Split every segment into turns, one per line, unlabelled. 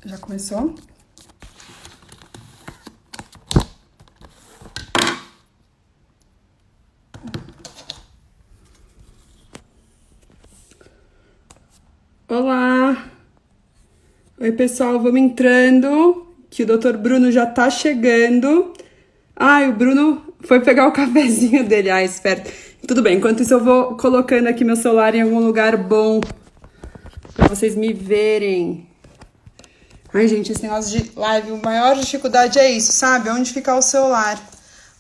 Já começou? Olá! Oi, pessoal, vamos entrando, que o Dr. Bruno já tá chegando. Ai, o Bruno foi pegar o cafezinho dele. Ai, esperto. Tudo bem, enquanto isso eu vou colocando aqui meu celular em algum lugar bom pra vocês me verem. Ai, gente, esse negócio de live, a maior dificuldade é isso, sabe? Onde ficar o celular.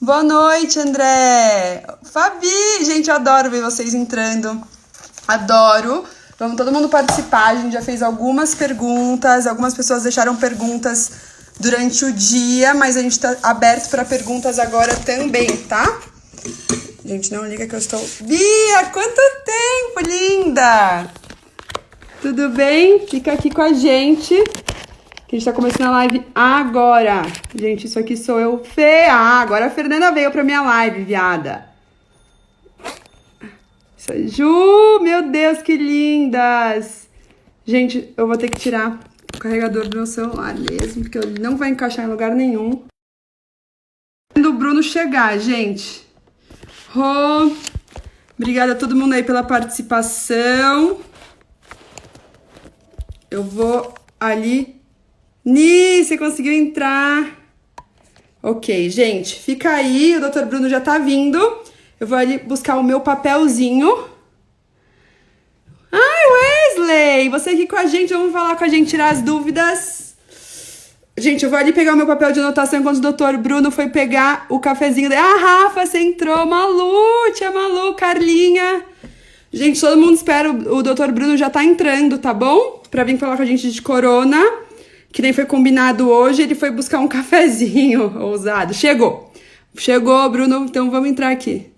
Boa noite, André! Fabi! Gente, eu adoro ver vocês entrando. Adoro. Vamos todo mundo participar. A gente já fez algumas perguntas. Algumas pessoas deixaram perguntas durante o dia, mas a gente tá aberto para perguntas agora também, tá? Gente, não liga que eu estou... Bia, quanto tempo, linda! Tudo bem? Fica aqui com a gente. Que a gente tá começando a live agora. Gente, isso aqui sou eu, Fê. Ah, agora a Fernanda veio pra minha live, viada. Ju, meu Deus, que lindas! Gente, eu vou ter que tirar o carregador do meu celular mesmo, porque ele não vai encaixar em lugar nenhum. Quando o Bruno chegar, gente. Rô, obrigada a todo mundo aí pela participação. Eu vou ali. Ni, você conseguiu entrar. Ok, gente, fica aí, o Dr. Bruno já tá vindo. Eu vou ali buscar o meu papelzinho. Ai, Wesley, você aqui com a gente, vamos falar com a gente, tirar as dúvidas. Gente, eu vou ali pegar o meu papel de anotação enquanto o Dr. Bruno foi pegar o cafezinho dele. Ah, Rafa, você entrou, Malu, tia Malu, Carlinha. Gente, todo mundo espera, o Dr. Bruno já tá entrando, tá bom? Pra vir falar com a gente de corona, que nem foi combinado hoje, ele foi buscar um cafezinho ousado. Chegou. Chegou, Bruno, então vamos entrar aqui.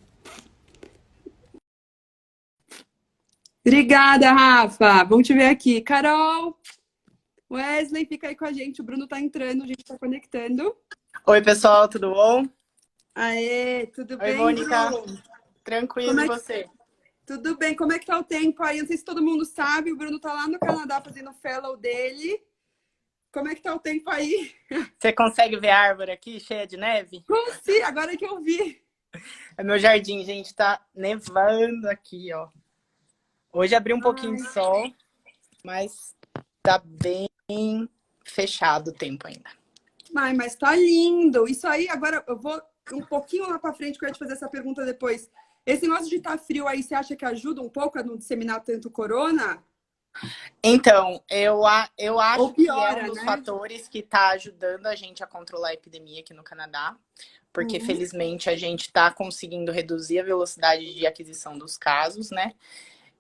Obrigada, Rafa. Vamos te ver aqui. Carol, Wesley, fica aí com a gente. O Bruno tá entrando, a gente tá conectando.
Oi, pessoal, tudo bom?
Aê, tudo
Oi,
bem,
Mônica.
Bruno?
Tranquilo,
Como
e
é que...
você?
Tudo bem, como é que tá o tempo aí? Não sei se todo mundo sabe, o Bruno tá lá no Canadá fazendo o fellow dele. Como é que tá o tempo aí?
Você consegue ver a árvore aqui, cheia de neve?
Consigo, agora que eu vi.
É meu jardim, gente, tá nevando aqui, ó. Hoje abriu um pouquinho
Ai,
de sol, mas tá bem fechado o tempo ainda.
mas tá lindo. Isso aí, agora eu vou um pouquinho lá pra frente, que eu ia te fazer essa pergunta depois. Esse negócio de estar frio aí, você acha que ajuda um pouco a não disseminar tanto corona?
Então, eu
Ou
acho que é um
piora,
dos
né?
fatores que tá ajudando a gente a controlar a epidemia aqui no Canadá, porque
Uhum.
felizmente a gente tá conseguindo reduzir a velocidade de aquisição dos casos, né?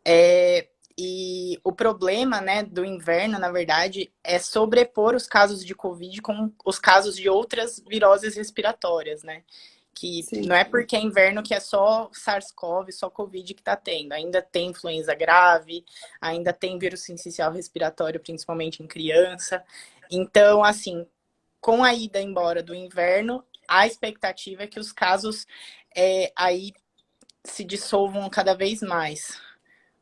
É, e o problema, né, do inverno, na verdade, é sobrepor os casos de Covid com os casos de outras viroses respiratórias, né? Que
Sim.
não é porque é inverno que é só SARS-CoV, só Covid que tá tendo. Ainda tem influenza grave, ainda tem vírus sincicial respiratório, principalmente em criança. Então, assim, com a ida embora do inverno, a expectativa é que os casos aí se dissolvam cada vez mais.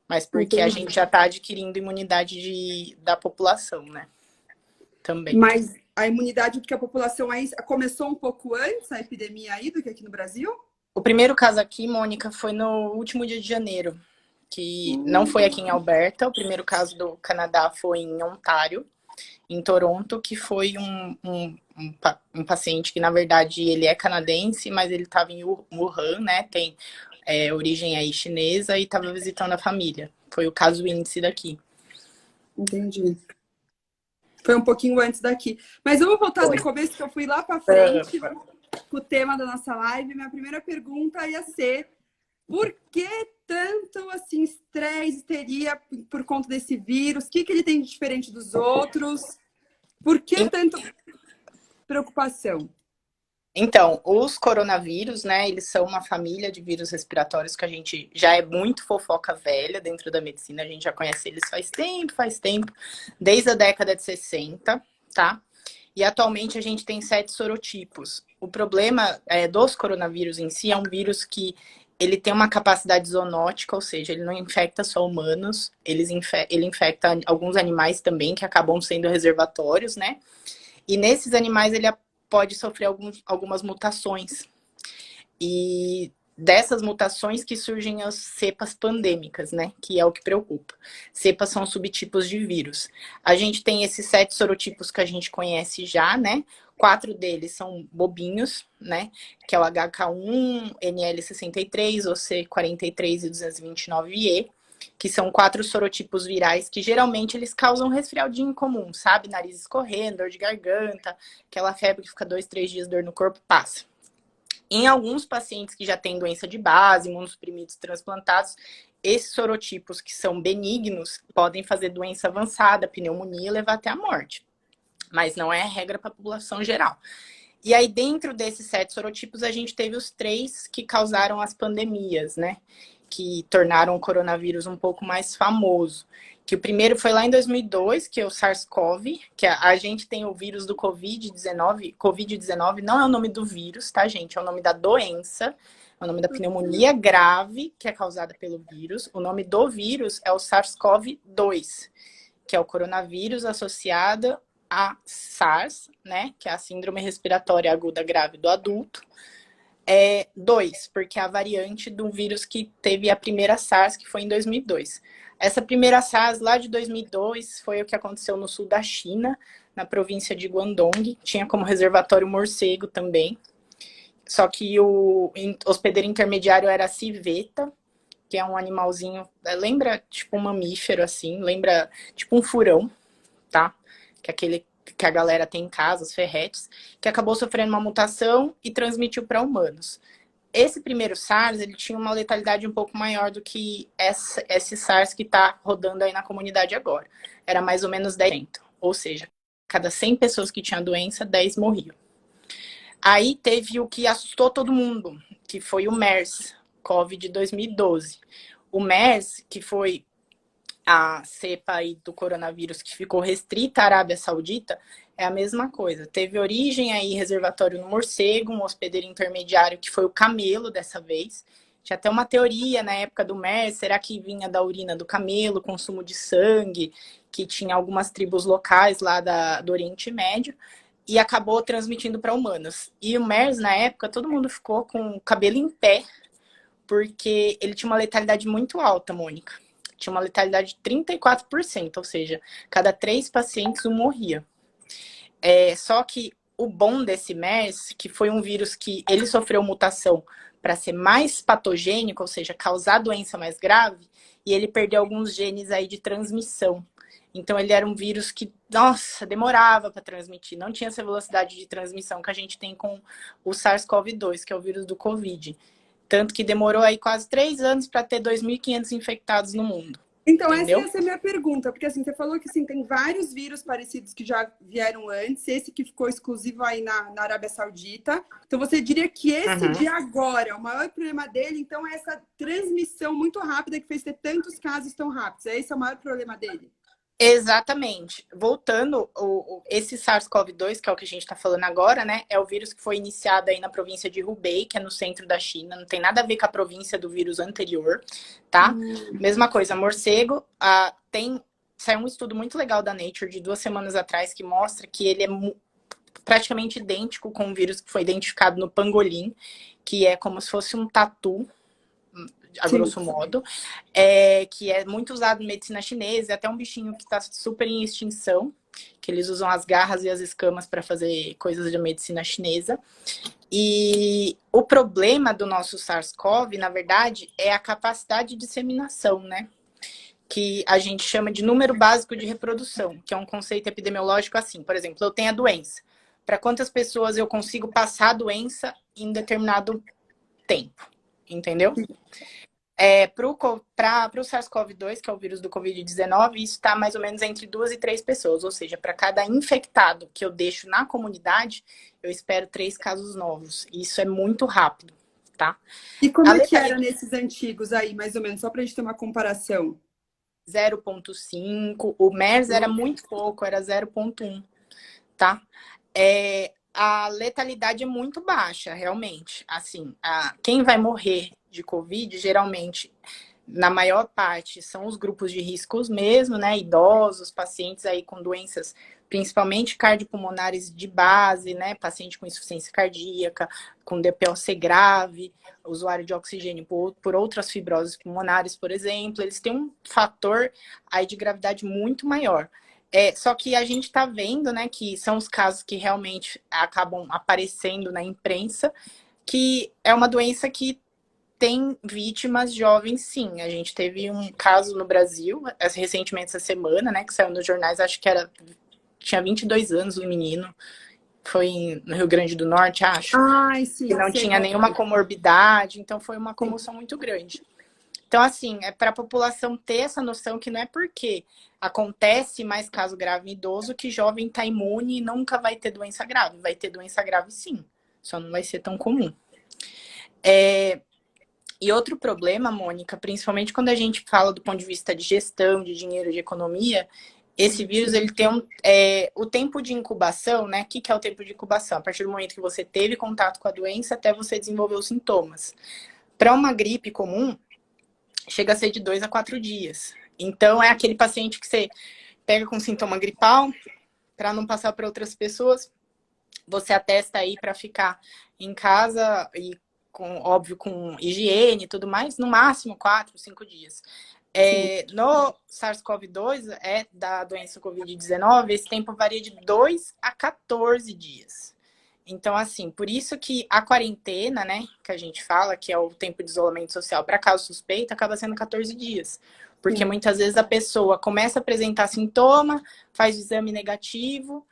Mas porque a
Entendi.
gente já está adquirindo imunidade da população, né? Também.
Mas a imunidade porque a população aí começou um pouco antes a epidemia aí do que aqui no Brasil?
O primeiro caso aqui, Mônica, foi no último dia de janeiro, que não foi aqui em
Hum,
Alberta. O primeiro caso do Canadá foi em Ontário, em Toronto, que foi um paciente que, na verdade, ele é canadense, mas ele estava em Wuhan, né? Tem origem aí chinesa e estava visitando a família. Foi o caso índice daqui.
entendi. Foi um pouquinho antes daqui. Mas vamos voltar do
Foi.
começo, que eu fui lá para frente, com o tema da nossa live. Minha primeira pergunta ia ser: por que tanto assim estresse, histeria por conta desse vírus? O que ele tem de diferente dos outros? Por que tanta preocupação?
Então, os coronavírus, né, eles são uma família de vírus respiratórios que a gente já é muito fofoca velha dentro da medicina, a gente já conhece eles faz tempo, desde a década de 60, tá? E atualmente a gente tem 7 sorotipos. O problema dos coronavírus em si é um vírus que ele tem uma capacidade zoonótica, ou seja, ele não infecta só humanos, ele infecta alguns animais também, que acabam sendo reservatórios, né? E nesses animais ele pode sofrer algumas mutações. E dessas mutações que surgem as cepas pandêmicas, né? Que é o que preocupa. Cepas são subtipos de vírus. A gente tem esses 7 sorotipos que a gente conhece já, né? 4 deles são bobinhos, né? Que é o HK1, NL63, OC43 e 229E, que são 4 sorotipos virais que geralmente eles causam resfriadinho comum, sabe? Nariz escorrendo, dor de garganta, aquela febre que fica 2, 3 dias dor no corpo, passa. Em alguns pacientes que já têm doença de base, imunossuprimidos transplantados, esses sorotipos que são benignos podem fazer doença avançada, pneumonia e levar até a morte. Mas não é regra para a população geral. E aí, dentro desses 7 sorotipos, a gente teve os 3 que causaram as pandemias, né? Que tornaram o coronavírus um pouco mais famoso. Que o primeiro foi lá em 2002, que é o SARS-CoV, que a gente tem o vírus do Covid-19. Covid-19 não é o nome do vírus, tá, gente? É o nome da doença, é o nome da pneumonia grave, que é causada pelo vírus. O nome do vírus é o SARS-CoV-2, que é o coronavírus associado a SARS, né? Que é a síndrome respiratória aguda grave do adulto. 2, porque é a variante do vírus que teve a primeira SARS, que foi em 2002. Essa primeira SARS, lá de 2002, foi o que aconteceu no sul da China, na província de Guangdong. Tinha como reservatório morcego também. Só que o hospedeiro intermediário era a civeta, que é um animalzinho, lembra tipo um mamífero, assim, lembra tipo um furão, tá? Que é aquele que a galera tem em casa, os ferretes, que acabou sofrendo uma mutação e transmitiu para humanos. Esse primeiro SARS, ele tinha uma letalidade um pouco maior do que esse SARS que está rodando aí na comunidade agora. Era mais ou menos 10%. Ou seja, cada 100 pessoas que tinham a doença, 10 morriam. Aí teve o que assustou todo mundo, que foi o MERS, COVID de 2012. O MERS, que foi a cepa aí do coronavírus que ficou restrita à Arábia Saudita, é a mesma coisa. Teve origem aí reservatório no morcego, um hospedeiro intermediário que foi o camelo dessa vez. Tinha até uma teoria na época do MERS, será que vinha da urina do camelo, consumo de sangue, que tinha algumas tribos locais lá do Oriente Médio, e acabou transmitindo para humanos. E o MERS, na época, todo mundo ficou com o cabelo em pé, porque ele tinha uma letalidade muito alta, Mônica. Tinha uma letalidade de 34%, ou seja, cada 3 pacientes um morria. Só que o bom desse MERS, que foi um vírus que ele sofreu mutação para ser mais patogênico, ou seja, causar doença mais grave, e ele perdeu alguns genes aí de transmissão. Então ele era um vírus que, nossa, demorava para transmitir, não tinha essa velocidade de transmissão que a gente tem com o SARS-CoV-2, que é o vírus do Covid. Tanto que demorou aí quase 3 anos para ter 2.500 infectados no mundo.
Então,
Entendeu?
essa é a minha pergunta, porque assim, você falou que assim, tem vários vírus parecidos que já vieram antes, esse que ficou exclusivo aí na Arábia Saudita. Então, você diria que esse de agora, o maior problema dele, então, é essa transmissão muito rápida que fez ter tantos casos tão rápidos. Esse é o maior problema dele?
Exatamente. Voltando, esse SARS-CoV-2, que é o que a gente está falando agora, né? É o vírus que foi iniciado aí na província de Hubei, que é no centro da China. Não tem nada a ver com a província do vírus anterior, tá? Mesma coisa, morcego. Saiu um estudo muito legal da Nature de 2 semanas atrás que mostra que ele é praticamente idêntico com o vírus que foi identificado no pangolim, que é como se fosse um tatu, a grosso modo, que é muito usado em medicina chinesa, é até um bichinho que está super em extinção, que eles usam as garras e as escamas para fazer coisas de medicina chinesa. E o problema do nosso SARS-CoV, na verdade, é a capacidade de disseminação, né? Que a gente chama de número básico de reprodução, que é um conceito epidemiológico assim. Por exemplo, eu tenho a doença. Para quantas pessoas eu consigo passar a doença em determinado tempo, entendeu? Para o SARS-CoV-2, que é o vírus do Covid-19, isso está mais ou menos entre 2 e 3 pessoas. Ou seja, para cada infectado que eu deixo na comunidade, eu espero 3 casos novos. Isso é muito rápido, tá?
E como é que era nesses antigos aí, mais ou menos? Só para a gente ter uma comparação.
0,5. O MERS era muito pouco, era 0,1, tá? A letalidade é muito baixa, realmente. Assim, quem vai morrer de Covid, geralmente, na maior parte, são os grupos de riscos mesmo, né? Idosos, pacientes aí com doenças principalmente cardiopulmonares de base, né? Paciente com insuficiência cardíaca, com DPOC grave, usuário de oxigênio por outras fibroses pulmonares, por exemplo, eles têm um fator aí de gravidade muito maior. Só que a gente está vendo, né, que são os casos que realmente acabam aparecendo na imprensa, que é uma doença que tem vítimas jovens, sim. A gente teve um caso no Brasil, recentemente essa semana, né, que saiu nos jornais, acho que tinha 22 anos o menino, foi no Rio Grande do Norte, acho,
Ai, sim,
que não
sei
tinha
qual
nenhuma
é.
comorbidade, então foi uma comoção muito grande. Então, assim, é para a população ter essa noção que não é porque acontece mais caso grave em idoso que jovem está imune e nunca vai ter doença grave. Vai ter doença grave, sim, só não vai ser tão comum. E outro problema, Mônica, principalmente quando a gente fala do ponto de vista de gestão, de dinheiro, de economia, esse vírus, ele tem o tempo de incubação, né? O que é o tempo de incubação? A partir do momento que você teve contato com a doença até você desenvolver os sintomas. Para uma gripe comum, chega a ser de 2 a 4 dias. Então, é aquele paciente que você pega com sintoma gripal, para não passar para outras pessoas, você atesta aí para ficar em casa e óbvio, com higiene e tudo mais, no máximo 4, 5 dias. No SARS-CoV-2, da doença Covid-19, esse tempo varia de 2 a 14 dias. Então, assim, por isso que a quarentena, né, que a gente fala, que é o tempo de isolamento social para caso suspeito, acaba sendo 14 dias. Porque muitas vezes a pessoa começa a apresentar sintoma, faz o exame negativo,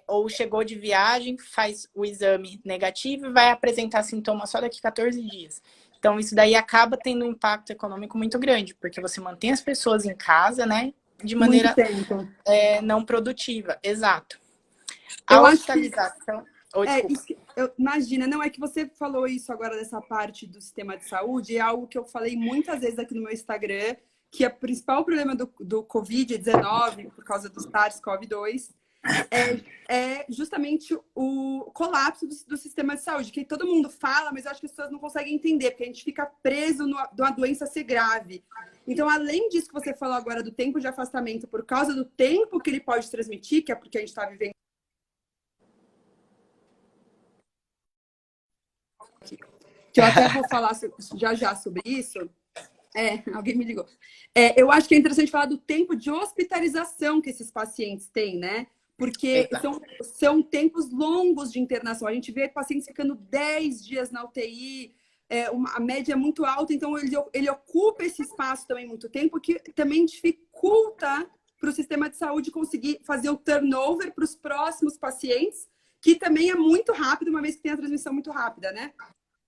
ou chegou de viagem, faz o exame negativo e vai apresentar sintomas só daqui a 14 dias. Então, isso daí acaba tendo um impacto econômico muito grande, porque você mantém as pessoas em casa, né, de
Muito
maneira
tempo.
não produtiva. Exato. A
Eu acho que
hospitalização... desculpa.
imagina, não é que você falou isso agora dessa parte do sistema de saúde, é algo que eu falei muitas vezes aqui no meu Instagram, que é o principal problema do Covid-19, por causa do SARS-CoV-2, é justamente o colapso do sistema de saúde, que todo mundo fala, mas eu acho que as pessoas não conseguem entender, porque a gente fica preso numa doença ser grave. Então, além disso que você falou agora do tempo de afastamento, por causa do tempo que ele pode transmitir, que é porque a gente está vivendo, que eu até vou falar já já sobre isso. Alguém me ligou. Eu acho que é interessante falar do tempo de hospitalização que esses pacientes têm, né? Porque são tempos longos de internação. A gente vê pacientes ficando 10 dias na UTI, a média é muito alta, então ele ocupa esse espaço também muito tempo, que também dificulta para o sistema de saúde conseguir fazer o turnover para os próximos pacientes, que também é muito rápido, uma vez que tem a transmissão muito rápida, né?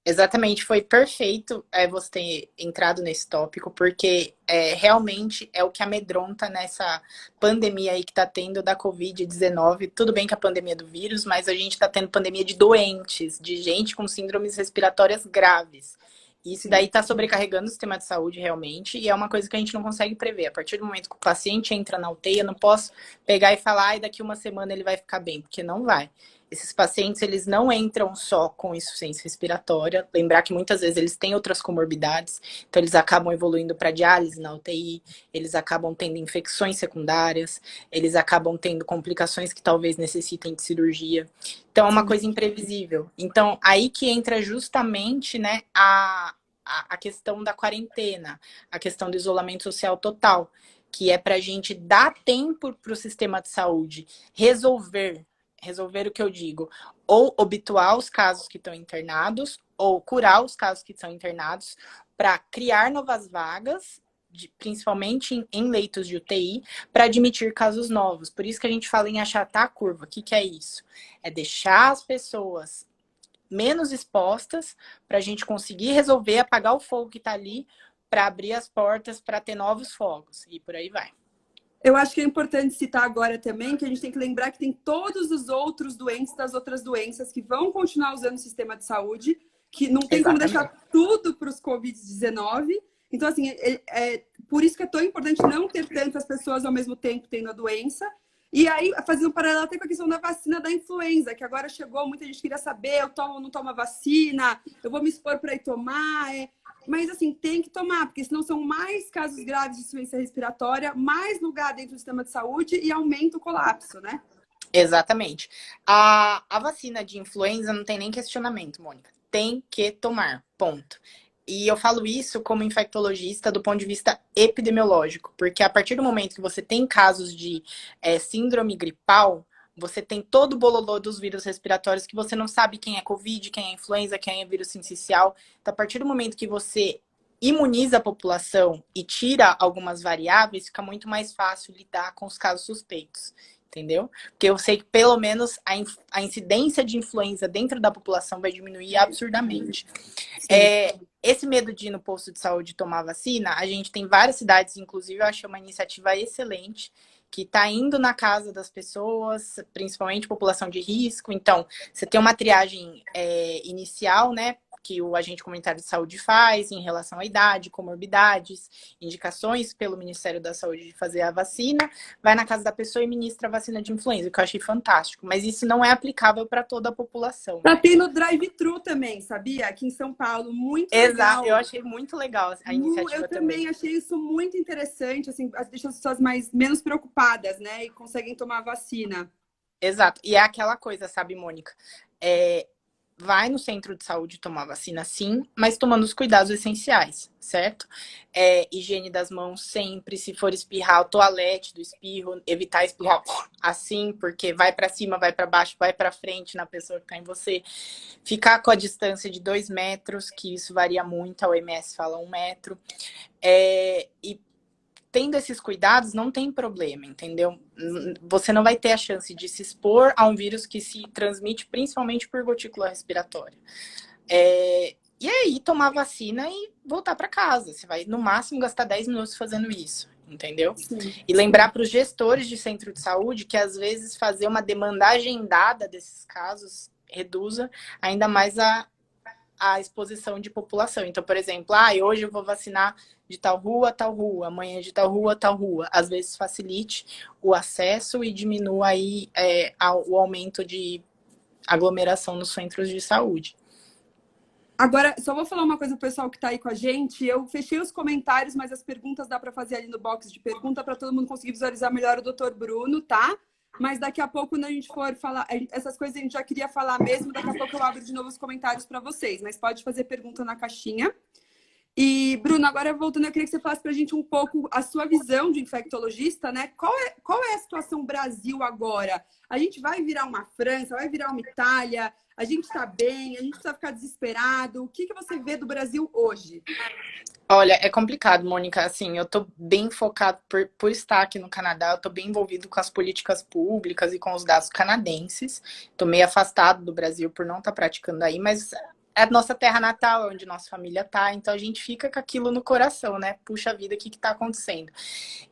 Exatamente, foi perfeito você ter entrado nesse tópico, porque realmente é o que amedronta nessa pandemia aí que tá tendo da Covid-19. Tudo bem que a pandemia é do vírus, mas a gente tá tendo pandemia de doentes, de gente com síndromes respiratórias graves. Isso daí tá sobrecarregando o sistema de saúde realmente, e é uma coisa que a gente não consegue prever. A partir do momento que o paciente entra na UTI, eu não posso pegar e falar, daqui uma semana ele vai ficar bem, porque não vai. Esses pacientes, eles não entram só com insuficiência respiratória. Lembrar que muitas vezes eles têm outras comorbidades. Então, eles acabam evoluindo para diálise na UTI. Eles acabam tendo infecções secundárias. Eles acabam tendo complicações que talvez necessitem de cirurgia. Então, é uma coisa imprevisível. Então, aí que entra justamente, né, a questão da quarentena. A questão do isolamento social total. Que é para a gente dar tempo para o sistema de saúde resolver o que eu digo, ou obtuar os casos que estão internados, ou curar os casos que estão internados, para criar novas vagas, principalmente em leitos de UTI, para admitir casos novos. Por isso que a gente fala em achatar a curva. O que é isso? É deixar as pessoas menos expostas, para a gente conseguir resolver, apagar o fogo que está ali, para abrir as portas, para ter novos fogos, e por aí vai.
Eu acho que é importante citar agora também que a gente tem que lembrar que tem todos os outros doentes das outras doenças que vão continuar usando o sistema de saúde, que não tem como deixar tudo para os Covid-19. Então, assim, por isso que é tão importante não ter tantas pessoas ao mesmo tempo tendo a doença. E aí, fazendo um paralelo até com a questão da vacina da influenza, que agora chegou, muita gente queria saber, eu tomo ou não tomo a vacina, eu vou me expor para ir tomar. Mas, assim, tem que tomar, porque senão são mais casos graves de insuficiência respiratória, mais lugar dentro do sistema de saúde e aumenta o colapso, né?
Exatamente. A vacina de influenza não tem nem questionamento, Mônica. Tem que tomar, ponto. E eu falo isso como infectologista do ponto de vista epidemiológico, porque a partir do momento que você tem casos de síndrome gripal, você tem todo o bololô dos vírus respiratórios que você não sabe quem é Covid, quem é influenza, quem é vírus sincicial. Então, a partir do momento que você imuniza a população e tira algumas variáveis, fica muito mais fácil lidar com os casos suspeitos. Entendeu? Porque eu sei que pelo menos a incidência de influenza dentro da população vai diminuir absurdamente. Esse medo de ir no posto de saúde tomar vacina, a gente tem várias cidades, inclusive eu achei uma iniciativa excelente, que está indo na casa das pessoas, principalmente população de risco. Então, você tem uma triagem inicial, né? Que o agente comunitário de saúde faz em relação à idade, comorbidades, indicações pelo Ministério da Saúde de fazer a vacina, vai na casa da pessoa e ministra a vacina de influenza, que eu achei fantástico. Mas isso não é aplicável para toda a população.
Tá tendo drive-thru também, sabia? Aqui em São Paulo, muito legal.
Exato, eu achei muito legal a iniciativa
eu também achei isso muito interessante, assim, deixa as pessoas menos preocupadas, né? E conseguem tomar a vacina.
Exato, e é aquela coisa, sabe, Mônica? Vai no centro de saúde tomar vacina, sim, mas tomando os cuidados essenciais, certo? Higiene das mãos sempre, se for espirrar, o toalete do espirro, evitar espirrar assim, porque vai para cima, vai para baixo, vai para frente na pessoa que tá em você. Ficar com a distância de 2 metros, que isso varia muito, a OMS fala 1 metro. E tendo esses cuidados, não tem problema, entendeu? Você não vai ter a chance de se expor a um vírus que se transmite principalmente por gotícula respiratória. E aí, tomar vacina e voltar para casa. Você vai, no máximo, gastar 10 minutos fazendo isso, entendeu?
Sim.
E lembrar para os gestores de centro de saúde que, às vezes, fazer uma demanda agendada desses casos reduza ainda mais a exposição de população. Então, por exemplo, hoje eu vou vacinar de tal rua, amanhã de tal rua, tal rua. Às vezes facilite o acesso e diminua aí o aumento de aglomeração nos centros de saúde.
Agora, só vou falar uma coisa pro pessoal que tá aí com a gente. Eu fechei os comentários, mas as perguntas dá para fazer ali no box de pergunta para todo mundo conseguir visualizar melhor o Dr. Bruno, tá? Mas daqui a pouco, quando a gente for falar, essas coisas a gente já queria falar mesmo, daqui a pouco eu abro de novo os comentários para vocês, mas pode fazer pergunta na caixinha. E, Bruno, agora voltando, eu queria que você falasse para a gente um pouco a sua visão de infectologista, né? Qual é a situação Brasil agora? A gente vai virar uma França, vai virar uma Itália? A gente está bem? A gente precisa ficar desesperado? O que você vê do Brasil hoje?
Olha, é complicado, Mônica. Assim, eu tô bem focado por estar aqui no Canadá, eu tô bem envolvido com as políticas públicas e com os dados canadenses. Tô meio afastado do Brasil por não estar praticando aí, mas é a nossa terra natal, é onde nossa família tá, então a gente fica com aquilo no coração, né? Puxa vida, o que tá acontecendo?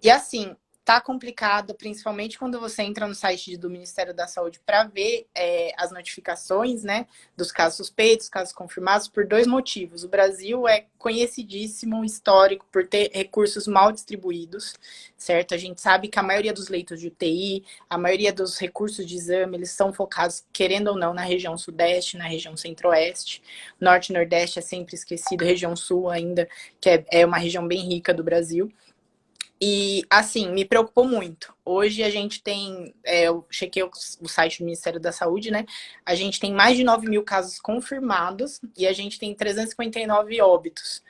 E assim, tá complicado, principalmente quando você entra no site do Ministério da Saúde para ver as notificações, né, dos casos suspeitos, casos confirmados, por 2 motivos. O Brasil é conhecidíssimo, histórico, por ter recursos mal distribuídos, certo? A gente sabe que a maioria dos leitos de UTI, a maioria dos recursos de exame, eles são focados, querendo ou não, na região sudeste, na região centro-oeste. Norte e nordeste é sempre esquecido, região sul ainda, que é uma região bem rica do Brasil. E, assim, me preocupou muito. Hoje a gente tem, eu chequei o site do Ministério da Saúde, né? A gente tem mais de 9 mil casos confirmados e a gente tem 359 óbitos.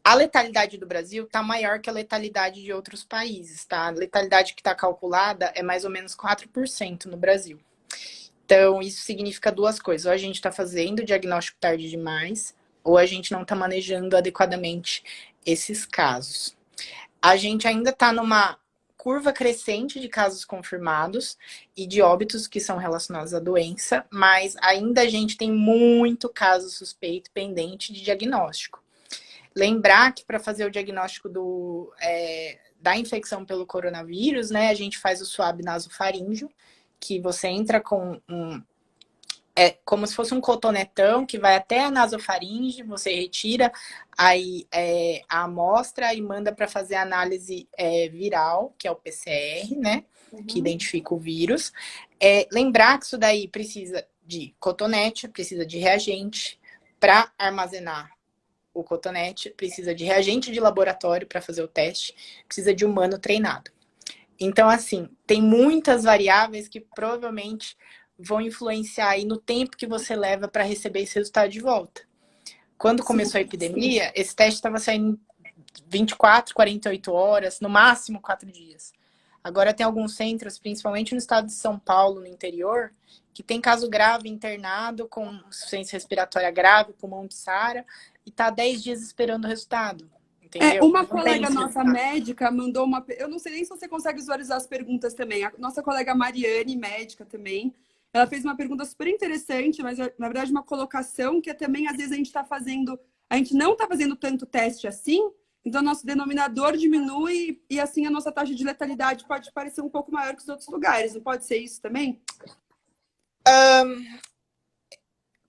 A letalidade do Brasil está maior que a letalidade de outros países, tá? A letalidade que está calculada é mais ou menos 4% no Brasil. Então, isso significa 2 coisas. Ou a gente está fazendo o diagnóstico tarde demais, ou a gente não está manejando adequadamente esses casos. A gente ainda está numa curva crescente de casos confirmados e de óbitos que são relacionados à doença, mas ainda a gente tem muito caso suspeito pendente de diagnóstico. Lembrar que para fazer o diagnóstico da infecção pelo coronavírus, né, a gente faz o swab nasofaríngeo, que você entra com É como se fosse um cotonetão que vai até a nasofaringe, você retira aí a amostra e manda para fazer a análise viral, que é o PCR, né? Que
Uhum.
identifica o vírus. Lembrar que isso daí precisa de cotonete, precisa de reagente para armazenar o cotonete, precisa de reagente de laboratório para fazer o teste, precisa de humano treinado. Então, assim, tem muitas variáveis que provavelmente vão influenciar aí no tempo que você leva para receber esse resultado de volta. Quando
Sim,
começou a
sim.
epidemia, esse teste estava saindo 24, 48 horas, no máximo 4 dias. Agora tem alguns centros, principalmente no estado de São Paulo, no interior, que tem caso grave internado com insuficiência respiratória grave, pulmão de Sara, e está 10 dias esperando o resultado. Entendeu?
Uma
Não tem
colega
esse
nossa
resultado.
médica mandou uma. Eu não sei nem se você consegue visualizar as perguntas também. A nossa colega Mariane, médica também, ela fez uma pergunta super interessante, mas na verdade uma colocação que é também às vezes a gente está fazendo. A gente não está fazendo tanto teste assim, então nosso denominador diminui e assim a nossa taxa de letalidade pode parecer um pouco maior que os outros lugares. Não pode ser isso também?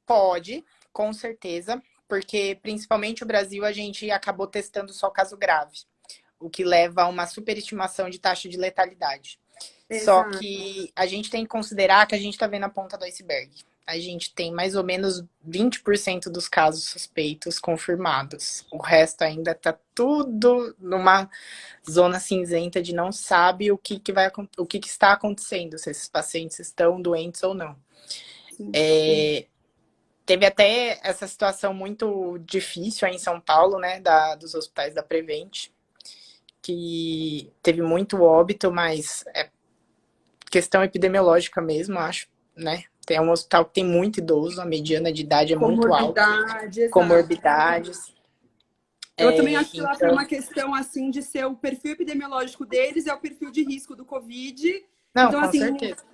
Pode, com certeza, porque principalmente o Brasil a gente acabou testando só caso grave, o que leva a uma superestimação de taxa de letalidade. Só
Exato.
que a gente tem que considerar que a gente está vendo a ponta do iceberg. A gente tem mais ou menos 20% dos casos suspeitos confirmados. O resto ainda está tudo numa zona cinzenta de não sabe o que está acontecendo, se esses pacientes estão doentes ou não.
Sim, sim.
Teve até essa situação muito difícil aí em São Paulo, né, dos hospitais da Prevent, que teve muito óbito, mas é questão epidemiológica mesmo, acho, né? Tem um hospital que tem muito idoso, a mediana de idade é muito alta,
Comorbidade, exato.
comorbidades.
Eu também acho que lá foi
Então,
uma questão assim de ser o perfil epidemiológico deles é o perfil de risco do Covid.
não,
Então,
com
assim,
certeza.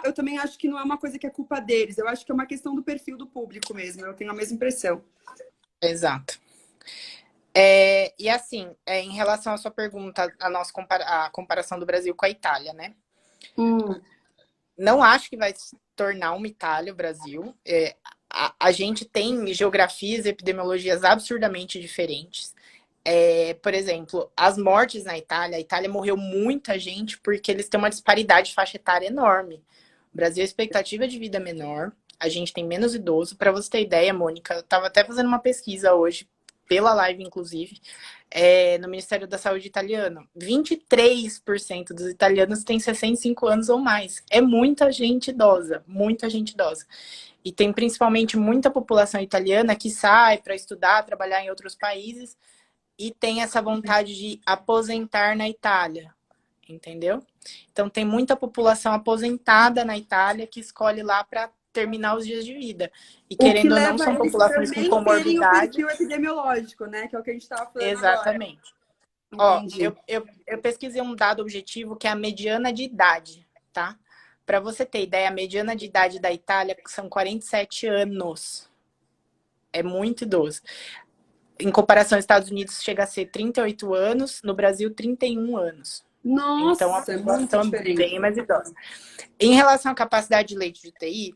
eu também acho que não é uma coisa que é culpa deles. Eu acho que é uma questão do perfil do público mesmo. Eu tenho a mesma impressão.
Exato. E assim, em relação à sua pergunta, a comparação do Brasil com a Itália, né?
Hum.
Não acho que vai se tornar uma Itália, o Brasil. A gente tem geografias e epidemiologias absurdamente diferentes. Por exemplo, as mortes na Itália, a Itália morreu muita gente porque eles têm uma disparidade de faixa etária enorme. O Brasil, a expectativa de vida é menor, a gente tem menos idoso. Para você ter ideia, Mônica, eu estava até fazendo uma pesquisa hoje, pela live, inclusive, no Ministério da Saúde italiano. 23% dos italianos têm 65 anos ou mais. É muita gente idosa, muita gente idosa. E tem principalmente muita população italiana que sai para estudar, trabalhar em outros países e tem essa vontade de aposentar na Itália, entendeu? Então tem muita população aposentada na Itália que escolhe lá para terminar os dias de vida. E
O que
querendo ou não,
leva
são
a eles
populações com
também terem o
comorbidade.
perfil epidemiológico, né? Que é o que a gente estava falando agora.
Exatamente. Ó,
Entendi.
eu pesquisei um dado objetivo que é a mediana de idade, tá? Para você ter ideia, a mediana de idade da Itália são 47 anos. É muito idoso. Em comparação aos Estados Unidos, chega a ser 38 anos, no Brasil, 31 anos. Então, a
Nossa, é muito
população é
diferente.
bem mais idosa. Em relação à capacidade de leite de UTI,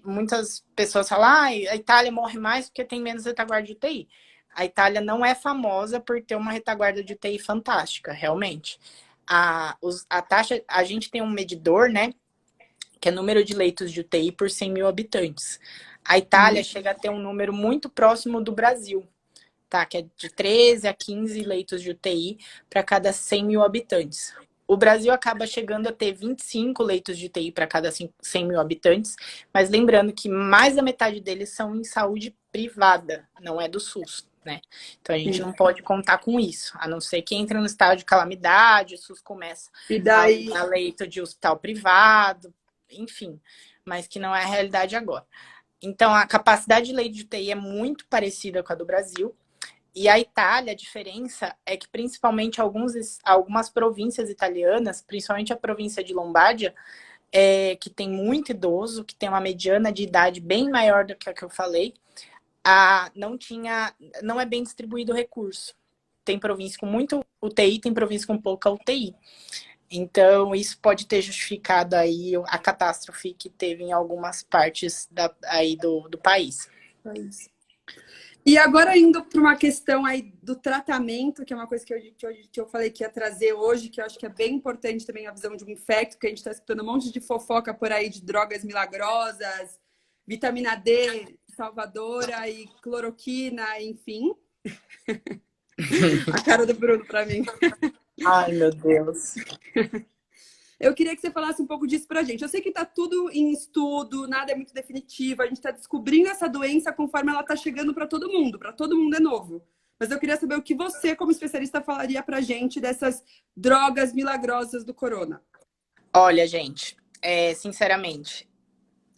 muitas pessoas falam que a Itália morre mais porque tem menos retaguarda de UTI. A Itália não é famosa por ter uma retaguarda de UTI fantástica, realmente. A taxa, a gente tem um medidor, né, que é número de leitos de UTI por 100 mil habitantes. A Itália chega a ter um número muito próximo do Brasil, tá? Que é de 13 a 15 leitos de UTI para cada 100 mil habitantes. O Brasil acaba chegando a ter 25 leitos de UTI para cada 100 mil habitantes, mas lembrando que mais da metade deles são em saúde privada, não é do SUS, né? Então a gente não pode contar com isso, a não ser que entre no estado de calamidade, o SUS começa
E
a
daí,
alugar leito de hospital privado, enfim, mas que não é a realidade agora. Então a capacidade de leito de UTI é muito parecida com a do Brasil. E a Itália, a diferença é que principalmente algumas províncias italianas, principalmente a província de Lombardia, que tem muito idoso, que tem uma mediana de idade bem maior do que a que eu falei, não é bem distribuído o recurso. Tem província com muito UTI, tem província com pouca UTI. Então, isso pode ter justificado aí a catástrofe que teve em algumas partes aí do país.
É isso. E agora indo para uma questão aí do tratamento, que é uma coisa que eu falei que ia trazer hoje, que eu acho que é bem importante também a visão de um infecto, que a gente está escutando um monte de fofoca por aí de drogas milagrosas, vitamina D salvadora e cloroquina, enfim. A cara do Bruno para mim.
Ai, meu Deus.
Eu queria que você falasse um pouco disso pra gente. Eu sei que tá tudo em estudo, nada é muito definitivo, a gente tá descobrindo essa doença conforme ela tá chegando para todo mundo é novo. Mas eu queria saber o que você, como especialista, falaria pra gente dessas drogas milagrosas do corona.
Olha, gente, sinceramente,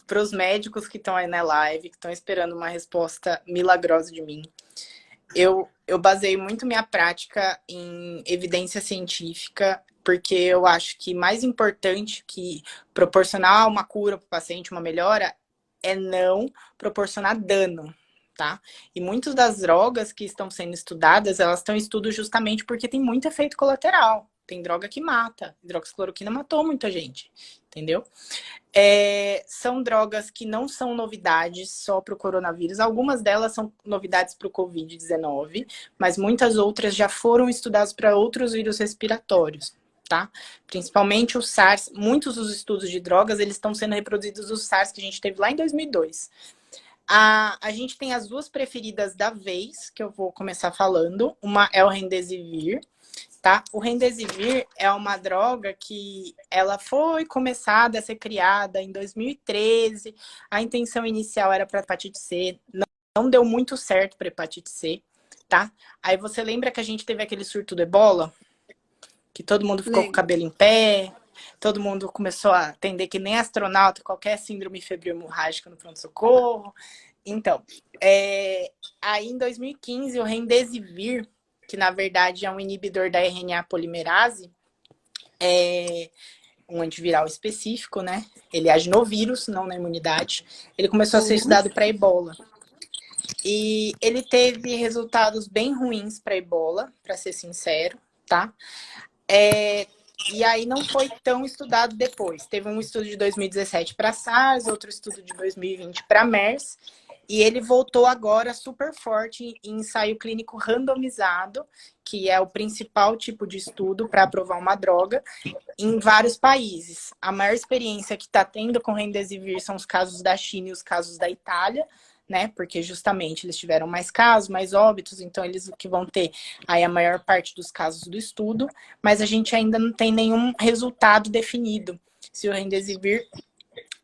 para os médicos que estão aí na live, que estão esperando uma resposta milagrosa de mim, eu baseio muito minha prática em evidência científica, porque eu acho que mais importante que proporcionar uma cura para o paciente, uma melhora, é não proporcionar dano, tá? E muitas das drogas que estão sendo estudadas, elas estão em estudo justamente porque tem muito efeito colateral. Tem droga que mata. Hidroxicloroquina matou muita gente, entendeu? São drogas que não são novidades só para o coronavírus. Algumas delas são novidades para o Covid-19, mas muitas outras já foram estudadas para outros vírus respiratórios, tá? Principalmente o SARS. Muitos dos estudos de drogas, eles estão sendo reproduzidos do SARS que a gente teve lá em 2002. A gente tem as duas preferidas da vez, que eu vou começar falando. Uma é o Remdesivir, tá? O Remdesivir é uma droga que ela foi começada a ser criada em 2013. A intenção inicial era para hepatite C, não deu muito certo para hepatite C, tá? Aí você lembra que a gente teve aquele surto do Ebola? Que todo mundo ficou com o cabelo em pé, todo mundo começou a atender que nem astronauta, qualquer síndrome febril hemorrágica no pronto-socorro. Então, aí em 2015, o Remdesivir, que na verdade é um inibidor da RNA polimerase, um antiviral específico, né? Ele age no vírus, não na imunidade. Ele começou a ser estudado para Ebola. E ele teve resultados bem ruins para Ebola, para ser sincero, tá? E aí não foi tão estudado depois. Teve um estudo de 2017 para SARS, outro estudo de 2020 para MERS, e ele voltou agora super forte em ensaio clínico randomizado, que é o principal tipo de estudo para aprovar uma droga, em vários países. A maior experiência que está tendo com Remdesivir são os casos da China e os casos da Itália, né? Porque justamente eles tiveram mais casos, mais óbitos, então eles que vão ter aí a maior parte dos casos do estudo, mas a gente ainda não tem nenhum resultado definido se o Remdesivir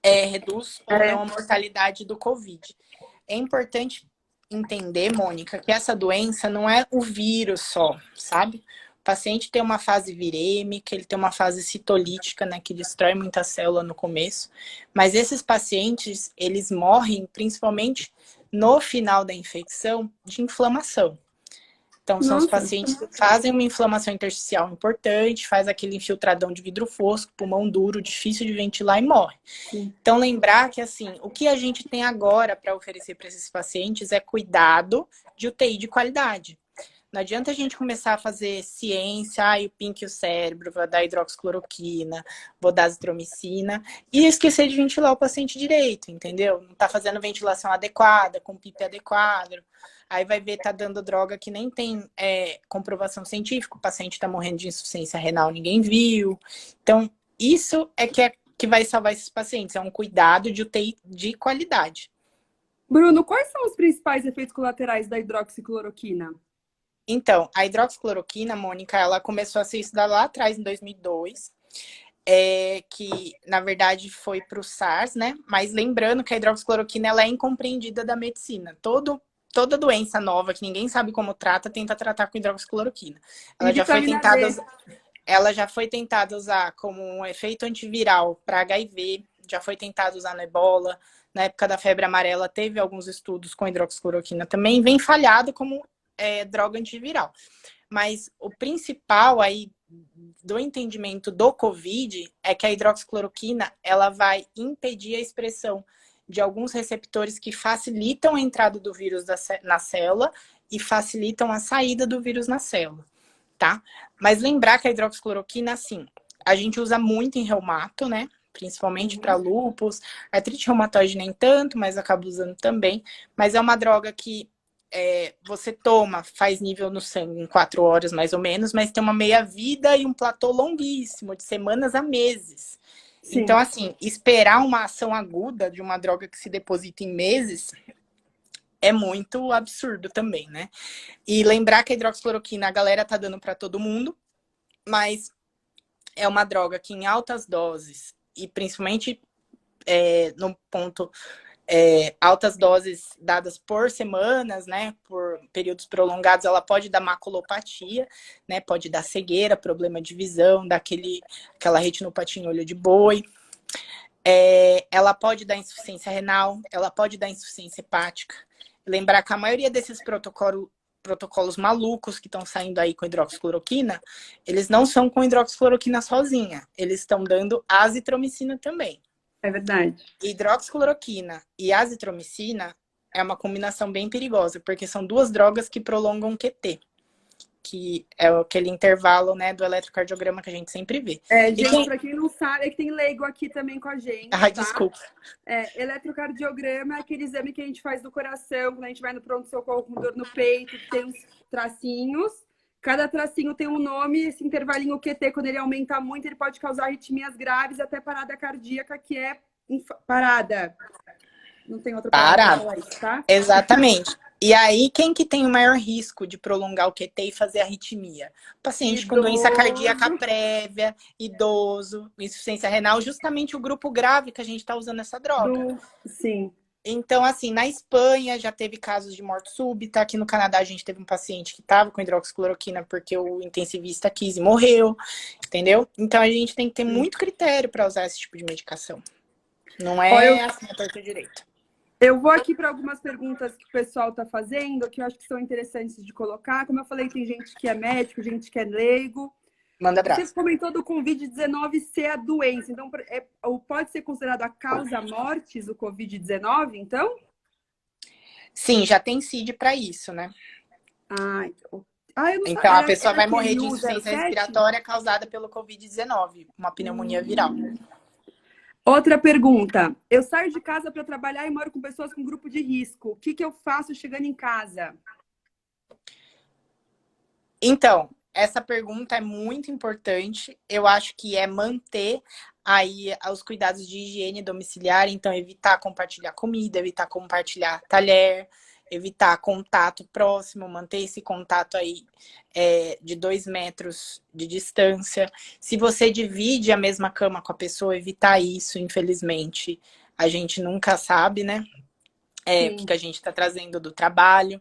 reduz ou não a mortalidade do Covid. É importante entender, Mônica, que essa doença não é o vírus só, sabe? O paciente tem uma fase virêmica, ele tem uma fase citolítica, né, que destrói muita célula no começo, mas esses pacientes, eles morrem principalmente no final da infecção de inflamação. Então, são os pacientes que fazem uma inflamação intersticial importante, faz aquele infiltradão de vidro fosco, pulmão duro, difícil de ventilar e morre. Sim. Então, lembrar que, assim, o que a gente tem agora para oferecer para esses pacientes é cuidado de UTI de qualidade. Não adianta a gente começar a fazer ciência, eu pinque o cérebro, vou dar hidroxicloroquina, vou dar azitromicina, e esquecer de ventilar o paciente direito, entendeu? Não tá fazendo ventilação adequada, com PIP adequado. Aí vai ver, tá dando droga que nem tem comprovação científica, o paciente tá morrendo de insuficiência renal, ninguém viu. Então, isso é que vai salvar esses pacientes, é um cuidado de UTI de qualidade.
Bruno, quais são os principais efeitos colaterais da hidroxicloroquina?
Então, a hidroxicloroquina, Mônica, ela começou a ser estudada lá atrás, em 2002, que, na verdade, foi para o SARS, né? Mas lembrando que a hidroxicloroquina, ela é incompreendida da medicina. Toda doença nova, que ninguém sabe como trata, tenta tratar com hidroxicloroquina. Ela já foi tentada usar como um efeito antiviral para HIV, já foi tentada usar no Ebola. Na época da febre amarela, teve alguns estudos com hidroxicloroquina também, vem falhado como droga antiviral. Mas o principal aí do entendimento do COVID é que a hidroxicloroquina, ela vai impedir a expressão de alguns receptores que facilitam a entrada do vírus na célula e facilitam a saída do vírus na célula, tá? Mas lembrar que a hidroxicloroquina, assim, a gente usa muito em reumato, né? Principalmente para lúpus, artrite reumatoide nem tanto, mas acaba usando também. Mas é uma droga que você toma, faz nível no sangue em 4 horas mais ou menos, mas tem uma meia-vida e um platô longuíssimo, de semanas a meses.
Sim.
Então, assim, esperar uma ação aguda de uma droga que se deposita em meses é muito absurdo também, né? E lembrar que a hidroxicloroquina a galera tá dando para todo mundo, mas é uma droga que em altas doses, e principalmente no ponto altas doses dadas por semanas, né, por períodos prolongados, ela pode dar maculopatia, né, pode dar cegueira, problema de visão, aquela retinopatia em olho de boi. Ela pode dar insuficiência renal, ela pode dar insuficiência hepática. Lembrar que a maioria desses protocolos malucos que estão saindo aí com hidroxicloroquina, eles não são com hidroxicloroquina sozinha, eles estão dando azitromicina também.
É verdade.
Hidroxicloroquina e azitromicina é uma combinação bem perigosa, porque são 2 drogas que prolongam o QT, que é aquele intervalo, né, do eletrocardiograma que a gente sempre vê.
Gente, pra quem não sabe, é que tem leigo aqui também com a gente,
Ai,
tá?
desculpa.
Eletrocardiograma é aquele exame que a gente faz do coração, quando a gente vai no pronto-socorro com dor no peito, que tem uns tracinhos. Cada tracinho tem um nome, esse intervalinho QT, quando ele aumenta muito, ele pode causar arritmias graves, até parada cardíaca, que é parada. Não tem outra palavra pra isso, tá?
Exatamente. E aí, quem que tem o maior risco de prolongar o QT e fazer arritmia? Paciente com doença cardíaca prévia, idoso, insuficiência renal, justamente o grupo grave que a gente está usando essa droga.
Sim.
Então, assim, na Espanha já teve casos de morte súbita. Aqui no Canadá a gente teve um paciente que estava com hidroxicloroquina porque o intensivista quis e morreu, entendeu? Então a gente tem que ter muito critério para usar esse tipo de medicação. Não é assim a torta direita.
Eu vou aqui para algumas perguntas que o pessoal está fazendo, que eu acho que são interessantes de colocar. Como eu falei, tem gente que é médico, gente que é leigo.
Manda abraço.
Você comentou do Covid-19 ser a doença. Então, pode ser considerado a causa mortes do Covid-19, então?
Sim, já tem CID para isso, né?
Eu não
então,
sabia.
A pessoa vai morrer de
107?
insuficiência respiratória causada pelo Covid-19, uma pneumonia viral.
Outra pergunta. Eu saio de casa para trabalhar e moro com pessoas com grupo de risco. O que eu faço chegando em casa?
Então, essa pergunta é muito importante. Eu acho que é manter aí os cuidados de higiene domiciliar. Então, evitar compartilhar comida, evitar compartilhar talher, evitar contato próximo, manter esse contato aí de 2 metros de distância. Se você divide a mesma cama com a pessoa, evitar isso, infelizmente. A gente nunca sabe, né? O que a gente está trazendo do trabalho.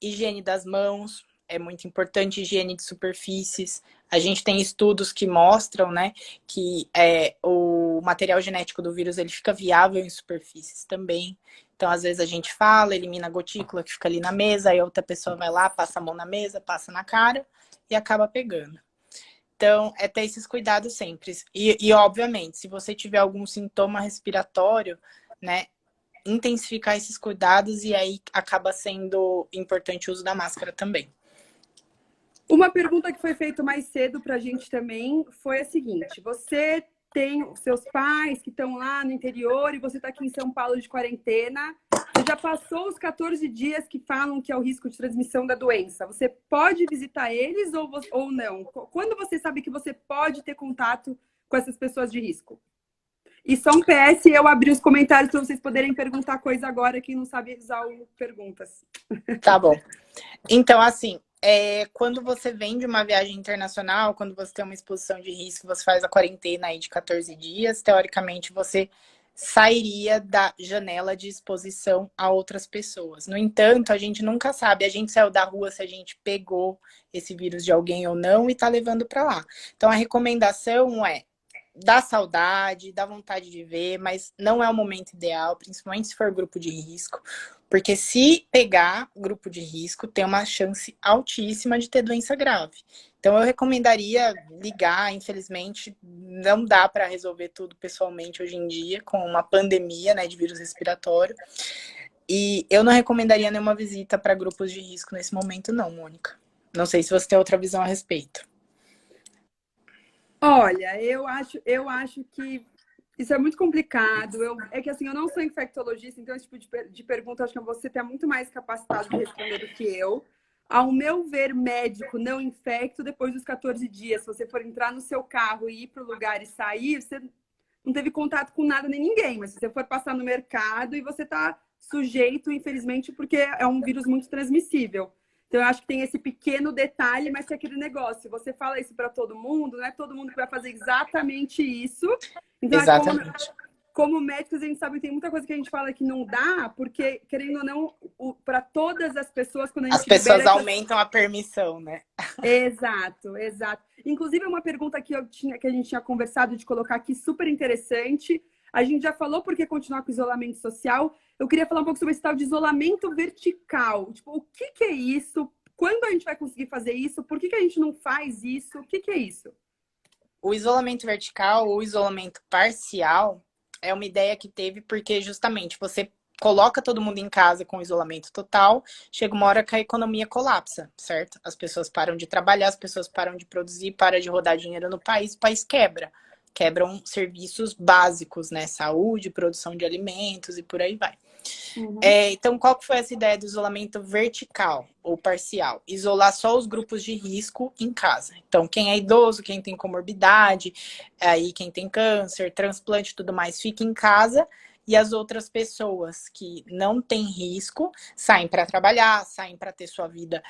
Higiene das mãos é muito importante, higiene de superfícies. A gente tem estudos que mostram, né, que o material genético do vírus ele fica viável em superfícies também. Então, às vezes a gente fala, elimina a gotícula que fica ali na mesa, aí outra pessoa vai lá, passa a mão na mesa, passa na cara e acaba pegando. Então, é ter esses cuidados sempre. E obviamente, se você tiver algum sintoma respiratório, né, intensificar esses cuidados e aí acaba sendo importante o uso da máscara também.
Uma pergunta que foi feita mais cedo para a gente também foi a seguinte: você tem os seus pais que estão lá no interior e você está aqui em São Paulo de quarentena. Você já passou os 14 dias que falam que é o risco de transmissão da doença. Você pode visitar eles ou não? Quando você sabe que você pode ter contato com essas pessoas de risco? E só um PS, eu abri os comentários para vocês poderem perguntar coisa agora, quem não sabe usar o perguntas.
Tá bom. Então, assim, quando você vem de uma viagem internacional, quando você tem uma exposição de risco, você faz a quarentena aí de 14 dias, teoricamente você sairia da janela de exposição a outras pessoas. No entanto, a gente nunca sabe, a gente saiu da rua se a gente pegou esse vírus de alguém ou não e tá levando para lá. Então, a recomendação é: dá saudade, dá vontade de ver, mas não é o momento ideal, principalmente se for grupo de risco, porque se pegar grupo de risco, tem uma chance altíssima de ter doença grave. Então, eu recomendaria ligar. Infelizmente, não dá para resolver tudo pessoalmente hoje em dia, com uma pandemia, né, de vírus respiratório. E eu não recomendaria nenhuma visita para grupos de risco nesse momento, não, Mônica. Não sei se você tem outra visão a respeito.
Olha, eu acho que isso é muito complicado. É que assim, eu não sou infectologista, então esse tipo de pergunta acho que você tem muito mais capacitado de responder do que eu. Ao meu ver, médico não infecto depois dos 14 dias. Se você for entrar no seu carro e ir para o lugar e sair, você não teve contato com nada nem ninguém. Mas se você for passar no mercado e você está sujeito, infelizmente, porque é um vírus muito transmissível. Então, eu acho que tem esse pequeno detalhe, mas que é aquele negócio. Se você fala isso para todo mundo, não é todo mundo que vai fazer exatamente isso. Então, é
Exatamente.
como médicos, a gente sabe que tem muita coisa que a gente fala que não dá, porque, querendo ou não, para todas as pessoas, quando a
As
gente libera
pessoas
essas.
aumentam a permissão, né?
Exato, exato. Inclusive, uma pergunta que a gente tinha conversado de colocar aqui, super interessante. A gente já falou por que continuar com o isolamento social. Eu queria falar um pouco sobre esse tal de isolamento vertical. Tipo, o que que é isso? Quando a gente vai conseguir fazer isso? Por que que a gente não faz isso? O que que é isso?
O isolamento vertical ou isolamento parcial é uma ideia que teve porque justamente você coloca todo mundo em casa com isolamento total, chega uma hora que a economia colapsa, certo? As pessoas param de trabalhar, as pessoas param de produzir, para de rodar dinheiro no país, o país quebra. Quebram serviços básicos, né? Saúde, produção de alimentos e por aí vai.
Uhum.
Então, qual que foi essa ideia do isolamento vertical ou parcial? Isolar só os grupos de risco em casa. Então, quem é idoso, quem tem comorbidade, aí quem tem câncer, transplante e tudo mais, fica em casa. E as outras pessoas que não têm risco saem para trabalhar, saem para ter sua vida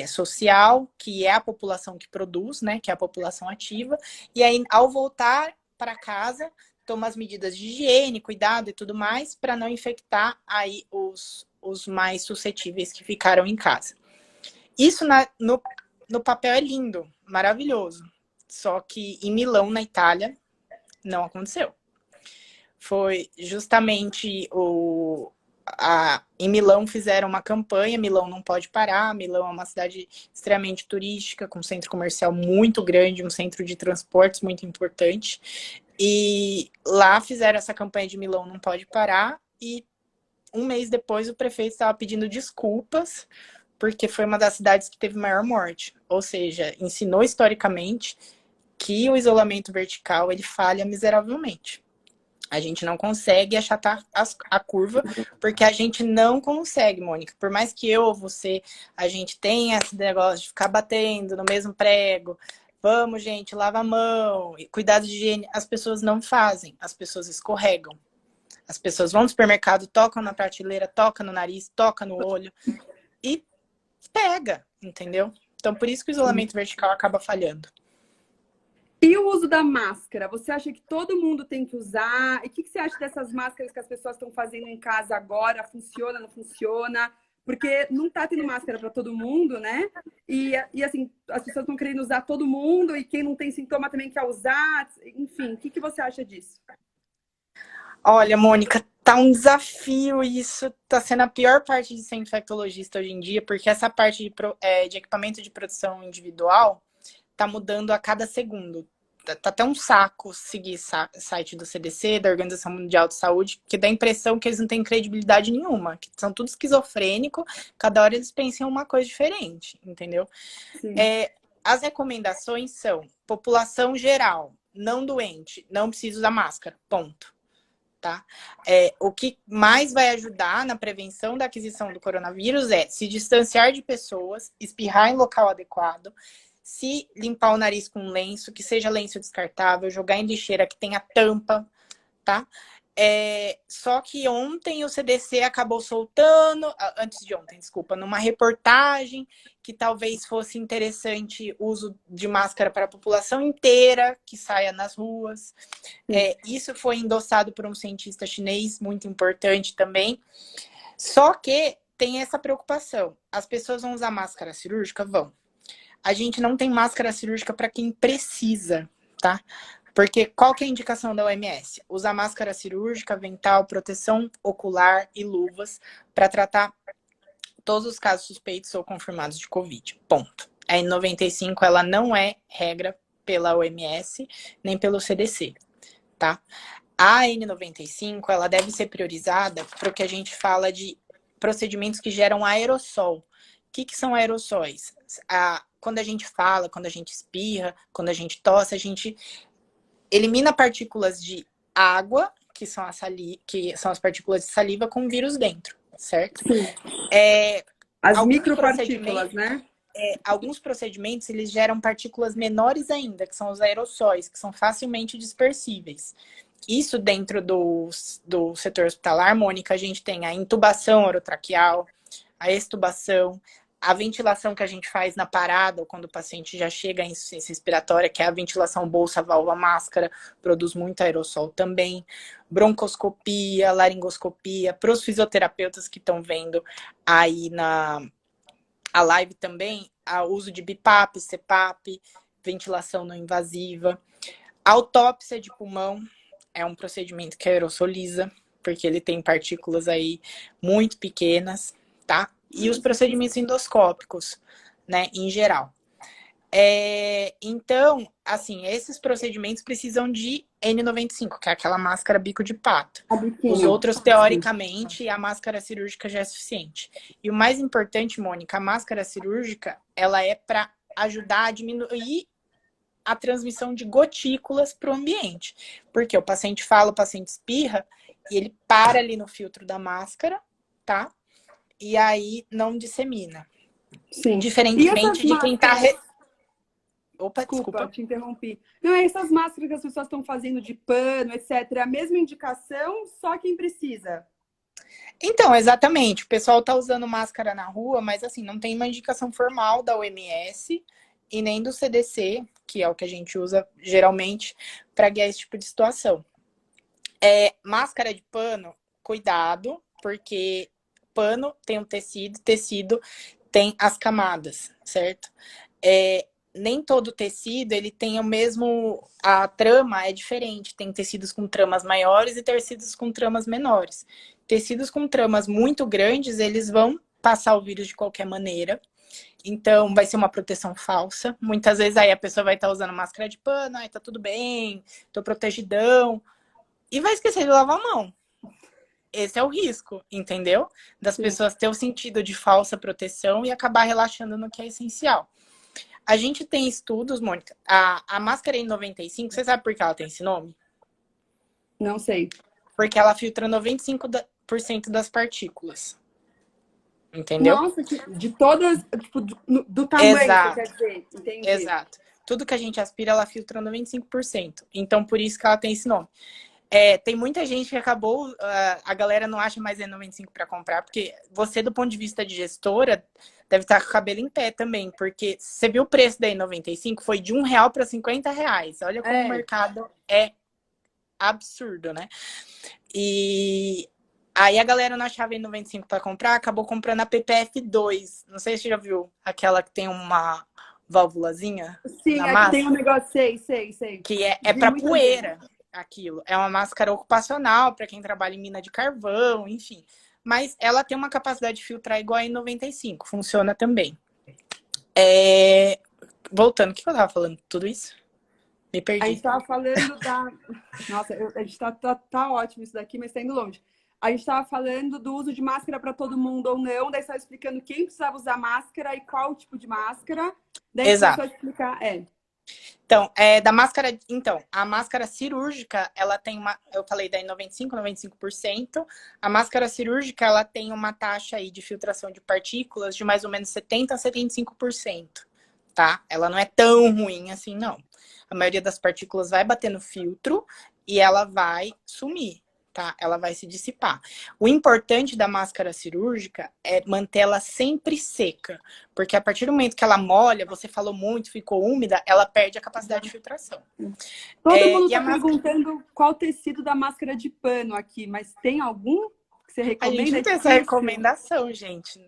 social, que é a população que produz, né? Que é a população ativa. E aí, ao voltar para casa, toma as medidas de higiene, cuidado e tudo mais, para não infectar aí os mais suscetíveis que ficaram em casa. Isso no papel é lindo, maravilhoso. Só que em Milão, na Itália, não aconteceu. Foi justamente em Milão fizeram uma campanha, Milão não pode parar, Milão é uma cidade extremamente turística, com um centro comercial muito grande, um centro de transportes muito importante. E lá fizeram essa campanha de Milão não pode parar, e um mês depois o prefeito estava pedindo desculpas, porque foi uma das cidades que teve maior morte. Ou seja, ensinou historicamente que o isolamento vertical ele falha miseravelmente. A gente não consegue achatar a curva, porque a gente não consegue, Mônica. Por mais que eu ou você, a gente tenha esse negócio de ficar batendo no mesmo prego, vamos, gente, lava a mão, cuidado de higiene, as pessoas não fazem, as pessoas escorregam. As pessoas vão no supermercado, tocam na prateleira, tocam no nariz, tocam no olho e pega, entendeu? Então, por isso que o isolamento vertical acaba falhando.
E o uso da máscara? Você acha que todo mundo tem que usar? E o que que você acha dessas máscaras que as pessoas estão fazendo em casa agora? Funciona, não funciona? Porque não está tendo máscara para todo mundo, né? E assim, as pessoas estão querendo usar todo mundo e quem não tem sintoma também quer usar. Enfim, o que que você acha disso?
Olha, Mônica, tá um desafio isso. Tá sendo a pior parte de ser infectologista hoje em dia, porque essa parte de equipamento de proteção individual tá mudando a cada segundo. Tá até um saco seguir site do CDC, da Organização Mundial de Saúde, que dá a impressão que eles não têm credibilidade nenhuma, que são tudo esquizofrênico, cada hora eles pensam uma coisa diferente, entendeu?
Sim.
As recomendações são: população geral, não doente, não precisa usar máscara, ponto. Tá? O que mais vai ajudar na prevenção da aquisição do coronavírus é se distanciar de pessoas, espirrar em local adequado, se limpar o nariz com lenço, que seja lenço descartável, jogar em lixeira que tenha tampa, tá? Só que ontem o CDC acabou soltando, antes de ontem, desculpa, numa reportagem que talvez fosse interessante o uso de máscara para a população inteira que saia nas ruas. Isso foi endossado por um cientista chinês, muito importante também. Só que tem essa preocupação. As pessoas vão usar máscara cirúrgica? Vão. A gente não tem máscara cirúrgica para quem precisa, tá? Porque qual que é a indicação da OMS? Usar máscara cirúrgica, avental, proteção ocular e luvas para tratar todos os casos suspeitos ou confirmados de Covid. Ponto. A N95 ela não é regra pela OMS nem pelo CDC, tá? A N95 ela deve ser priorizada para o que a gente fala de procedimentos que geram aerossol. O que são aerossóis? quando a gente fala, quando a gente espirra, quando a gente tosse, a gente elimina partículas de água, que são, que são as partículas de saliva com vírus dentro, certo?
Sim.
É,
As
alguns
micropartículas, né?
alguns procedimentos, eles geram partículas menores ainda, que são os aerossóis, que são facilmente dispersíveis. Isso dentro do setor hospitalar, Mônica, a gente tem a intubação orotraqueal, a extubação, a ventilação que a gente faz na parada, ou quando o paciente já chega em insuficiência respiratória, que é a ventilação bolsa, válvula, máscara, produz muito aerossol também, broncoscopia, laringoscopia, para os fisioterapeutas que estão vendo aí a live também, o uso de BIPAP, CPAP, ventilação não invasiva, autópsia de pulmão, é um procedimento que aerossoliza, porque ele tem partículas aí muito pequenas, tá? E os procedimentos endoscópicos, né, em geral. Então, assim, esses procedimentos precisam de N95, que é aquela máscara bico de pato. Os outros, teoricamente, a máscara cirúrgica já é suficiente. E o mais importante, Mônica, a máscara cirúrgica, ela é para ajudar a diminuir a transmissão de gotículas para o ambiente. Porque o paciente fala, o paciente espirra, e ele para ali no filtro da máscara, tá? E aí não dissemina.
Sim.
Diferentemente de quem tá...
Opa, desculpa, te interrompi. Não, essas máscaras que as pessoas estão fazendo de pano, etc., é a mesma indicação, só quem precisa.
Então, exatamente. O pessoal tá usando máscara na rua, mas assim, não tem uma indicação formal da OMS e nem do CDC, que é o que a gente usa geralmente para guiar esse tipo de situação. Máscara de pano, cuidado, porque pano tem um tecido, tecido tem as camadas, certo? Nem todo tecido, ele tem o mesmo... A trama é diferente. Tem tecidos com tramas maiores e tecidos com tramas menores. Tecidos com tramas muito grandes, eles vão passar o vírus de qualquer maneira. Então, vai ser uma proteção falsa. Muitas vezes aí a pessoa vai estar usando máscara de pano, aí tá tudo bem, tô protegidão. E vai esquecer de lavar a mão. Esse é o risco, entendeu? Das pessoas ter o sentido de falsa proteção e acabar relaxando no que é essencial. A gente tem estudos, Mônica. A máscara N95, você sabe por que ela tem esse nome?
Não sei.
Porque ela filtra 95% das partículas. Entendeu?
Nossa, de todas, tipo, do tamanho,
exato.
Você quer dizer. Entendi.
Exato. Tudo que a gente aspira, ela filtra 95%. Então, por isso que ela tem esse nome. Tem muita gente que acabou... a galera não acha mais N95 para comprar, porque você, do ponto de vista de gestora... Deve estar com o cabelo em pé também, porque você viu o preço da N95? Foi de R$1 para R$50. Olha como o mercado é absurdo, né? E aí a galera não achava N95 para comprar, acabou comprando a PPF2. Não sei se você já viu aquela que tem uma válvulazinha.
Sim,
na
aqui
máscara,
tem um negócio, sei.
Que é para poeira, aquilo. É uma máscara ocupacional para quem trabalha em mina de carvão, enfim. Mas ela tem uma capacidade de filtrar igual a N95. Funciona também. Voltando, o que eu tava falando? Tudo isso? Me perdi.
A gente tava falando da... Nossa, a gente tá ótimo isso daqui, mas tá indo longe. A gente tava falando do uso de máscara para todo mundo ou não. Daí você tava explicando quem precisava usar máscara e qual tipo de máscara. Daí
exato.
Você explicar...
Então, da máscara... Então, a máscara cirúrgica, ela tem uma... Eu falei da N95, 95%. A máscara cirúrgica, ela tem uma taxa aí de filtração de partículas de mais ou menos 70% a 75%, tá? Ela não é tão ruim assim, não. A maioria das partículas vai bater no filtro e ela vai sumir, tá? Ela vai se dissipar. O importante da máscara cirúrgica é mantê-la sempre seca, porque a partir do momento que ela molha, você falou muito, ficou úmida, ela perde a capacidade de filtração.
Todo mundo tá perguntando qual tecido da máscara de pano aqui, mas tem algum que você recomenda?
A gente não tem essa recomendação, gente.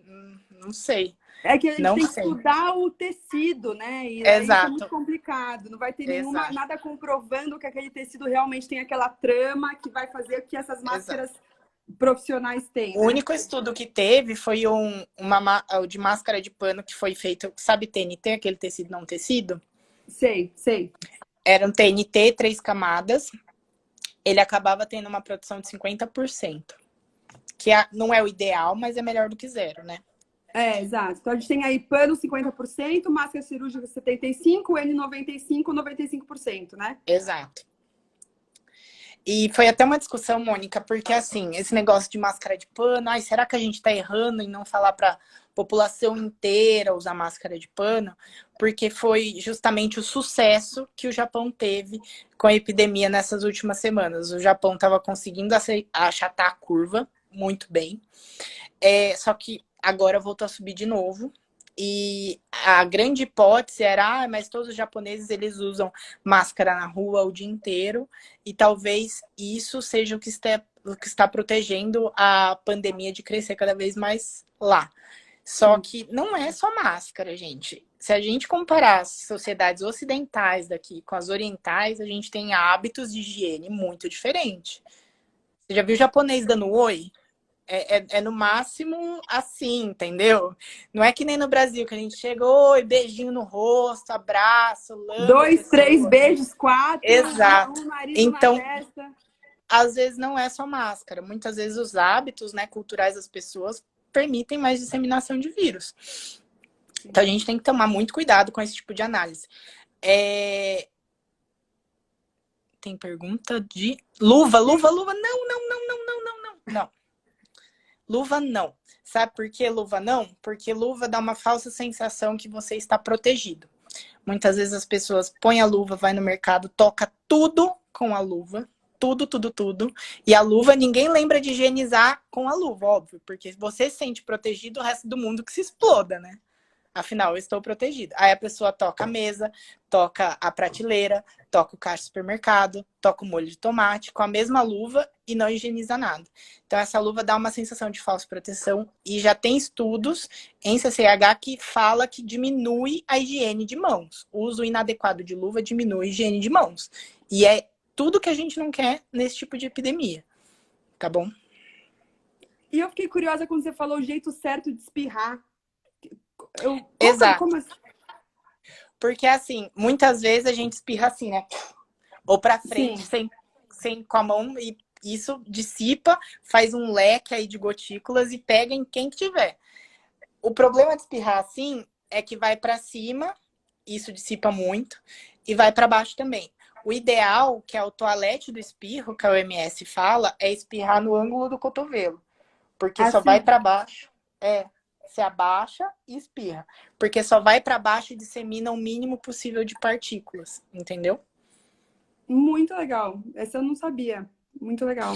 Não sei.
É que a gente tem que estudar o tecido, né? E
exato.
Isso é muito complicado. Não vai ter nada comprovando que aquele tecido realmente tem aquela trama que vai fazer o que essas máscaras profissionais têm.
O único estudo que teve foi de máscara de pano que foi feito, sabe TNT, aquele tecido não tecido?
Sei.
Era um TNT, 3 camadas. Ele acabava tendo uma produção de 50%. Que não é o ideal, mas é melhor do que zero, né?
Exato. Então a gente tem aí pano 50%, máscara cirúrgica 75%, N95, 95%, né?
Exato. E foi até uma discussão, Mônica, porque assim, esse negócio de máscara de pano, ai, será que a gente tá errando em não falar para população inteira usar máscara de pano? Porque foi justamente o sucesso que o Japão teve com a epidemia nessas últimas semanas. O Japão estava conseguindo achatar a curva muito bem, só que agora voltou a subir de novo. E a grande hipótese era, mas todos os japoneses eles usam máscara na rua o dia inteiro e talvez isso seja o que está protegendo a pandemia de crescer cada vez mais lá. Só que não é só máscara, gente. Se a gente comparar as sociedades ocidentais daqui com as orientais, a gente tem hábitos de higiene muito diferentes. Você já viu o japonês dando oi? É no máximo assim, entendeu? Não é que nem no Brasil, que a gente chega, oi, beijinho no rosto, abraço, lambe a
2, 3
pessoa.
beijos, 4,
Exato.
um nariz na
Então,
testa.
às vezes não é só máscara. Muitas vezes os hábitos, né, culturais das pessoas permitem mais disseminação de vírus. Então a gente tem que tomar muito cuidado com esse tipo de análise. Tem pergunta de luva. Não. Luva não. Sabe por que luva não? Porque luva dá uma falsa sensação que você está protegido. Muitas vezes as pessoas põem a luva, vai no mercado, toca tudo com a luva. Tudo. E a luva, ninguém lembra de higienizar com a luva, óbvio. Porque você se sente protegido, o resto do mundo que se exploda, né? Afinal, eu estou protegido. Aí a pessoa toca a mesa, toca a prateleira, toca o caixa do supermercado, toca o molho de tomate com a mesma luva e não higieniza nada. Então, essa luva dá uma sensação de falsa proteção e já tem estudos em CCH que fala que diminui a higiene de mãos. O uso inadequado de luva diminui a higiene de mãos. E é tudo que a gente não quer nesse tipo de epidemia. Tá bom?
E eu fiquei curiosa quando você falou o jeito certo de espirrar.
Exato.
Como assim?
Porque, assim, muitas vezes a gente espirra assim, né? Ou pra frente, sem com a mão, e isso dissipa, faz um leque aí de gotículas e pega em quem tiver. O problema de espirrar assim é que vai pra cima, isso dissipa muito, e vai pra baixo também. O ideal, que é o toalete do espirro, que a OMS fala, é espirrar no ângulo do cotovelo. Porque só vai pra baixo. Se abaixa e espirra. Porque só vai para baixo e dissemina o mínimo possível de partículas, entendeu?
Muito legal. Essa eu não sabia. Muito legal.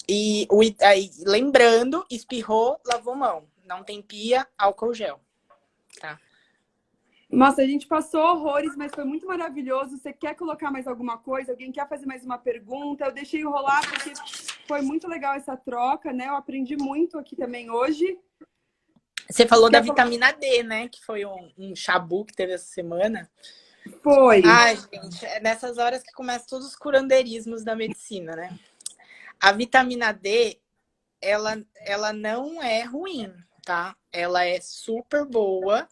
E aí, lembrando, espirrou, lavou mão. Não tem pia, álcool gel. Tá?
Nossa, a gente passou horrores, mas foi muito maravilhoso. Você quer colocar mais alguma coisa? Alguém quer fazer mais uma pergunta? Eu deixei rolar porque foi muito legal essa troca, né? Eu aprendi muito aqui também hoje.
Você falou da vitamina D, né? Que foi um chabu que teve essa semana.
Foi.
Ai, gente, é nessas horas que começam todos os curandeirismos da medicina, né? A vitamina D, ela não é ruim, tá? Ela é super boa.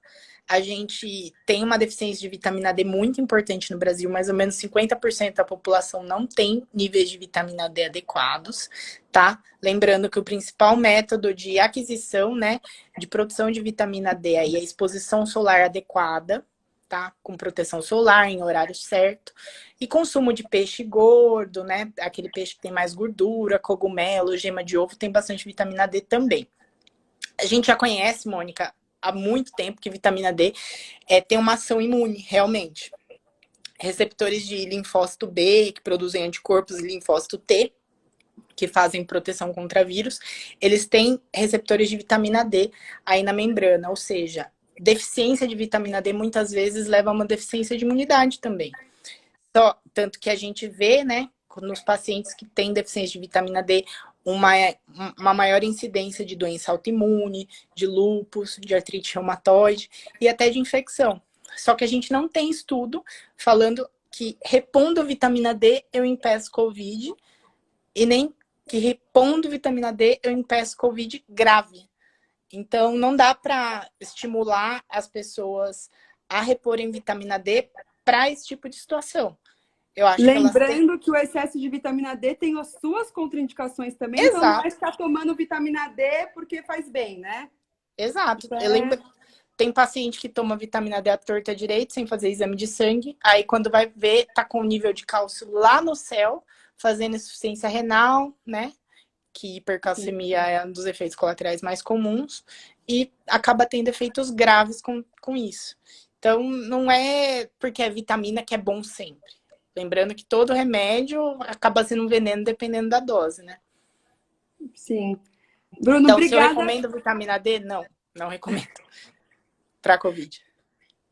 A gente tem uma deficiência de vitamina D muito importante no Brasil. Mais ou menos 50% da população não tem níveis de vitamina D adequados, tá? Lembrando que o principal método de aquisição, né, de produção de vitamina D aí é a exposição solar adequada, tá? Com proteção solar, em horário certo. E consumo de peixe gordo, né? Aquele peixe que tem mais gordura, cogumelo, gema de ovo, tem bastante vitamina D também. A gente já conhece, Mônica, há muito tempo que vitamina D tem uma ação imune, realmente. Receptores de linfócito B, que produzem anticorpos, e linfócito T, que fazem proteção contra vírus, eles têm receptores de vitamina D aí na membrana, ou seja, deficiência de vitamina D muitas vezes leva a uma deficiência de imunidade também. Tanto que a gente vê, né, nos pacientes que têm deficiência de vitamina D, uma maior incidência de doença autoimune, de lúpus, de artrite reumatoide e até de infecção. Só que a gente não tem estudo falando que repondo vitamina D eu impeço Covid e nem que repondo vitamina D eu impeço Covid grave. Então não dá para estimular as pessoas a reporem vitamina D para esse tipo de situação. Eu acho
Lembrando que o excesso de vitamina D tem as suas contraindicações também.
Exato.
Então não vai ficar tomando vitamina D porque faz bem, né?
Exato.
Isso
Eu lembro,
é...
tem paciente que toma vitamina D à torta direito, sem fazer exame de sangue. Aí, quando vai ver, tá com o nível de cálcio lá no céu, fazendo insuficiência renal, né? Que
Sim,
hipercalcemia é um dos efeitos colaterais mais comuns. E acaba tendo efeitos graves com isso. Então, não é porque é vitamina que é bom sempre. Lembrando que todo remédio acaba sendo um veneno dependendo da dose, né?
sim. Bruno,
Então, se eu
obrigada.
recomendo vitamina D, não, não recomendo para COVID.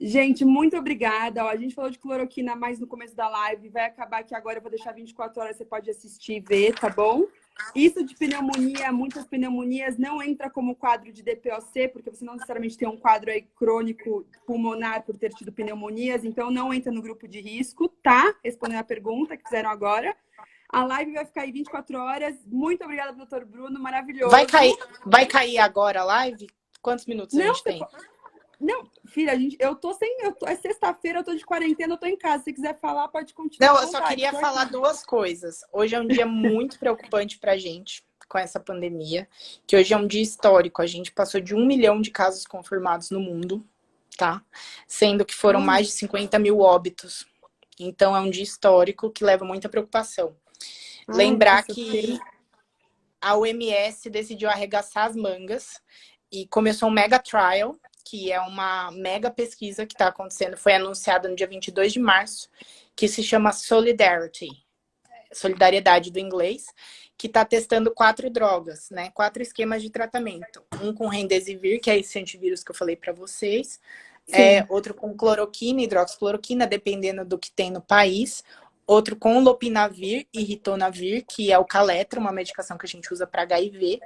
Gente, muito obrigada. Ó, a gente falou de cloroquina mais no começo da live. Vai acabar aqui agora. Eu vou deixar 24 horas. Você pode assistir e ver, tá bom? Isso de pneumonia, muitas pneumonias, não entra como quadro de DPOC, porque você não necessariamente tem um quadro aí crônico pulmonar por ter tido pneumonias. Então, não entra no grupo de risco, tá? Respondendo a pergunta que fizeram agora. A live vai ficar aí 24 horas. Muito obrigada, doutor Bruno. Maravilhoso.
Vai cair agora a live? Quantos minutos a
Não,
gente
você
tem?
Não, filha, é sexta-feira, eu tô de quarentena, eu tô em casa. Se quiser falar, pode continuar
Não,
à
eu só
vontade.
queria falar duas coisas. Hoje é um dia muito preocupante pra gente com essa pandemia, que hoje é um dia histórico. A gente passou de 1 milhão de casos confirmados no mundo, tá? Sendo que foram mais de 50 mil óbitos. Então é um dia histórico que leva muita preocupação.
Ai,
Lembrar
nossa,
que a OMS decidiu arregaçar as mangas e começou um mega trial, que é uma mega pesquisa que está acontecendo, foi anunciada no dia 22 de março, que se chama Solidarity, solidariedade do inglês, que está testando 4 drogas, né? 4 esquemas de tratamento. Um com Remdesivir, que é esse antivírus que eu falei para vocês, outro com cloroquina, hidroxicloroquina, dependendo do que tem no país. Outro com Lopinavir e Ritonavir, que é o Caletra, uma medicação que a gente usa para HIV,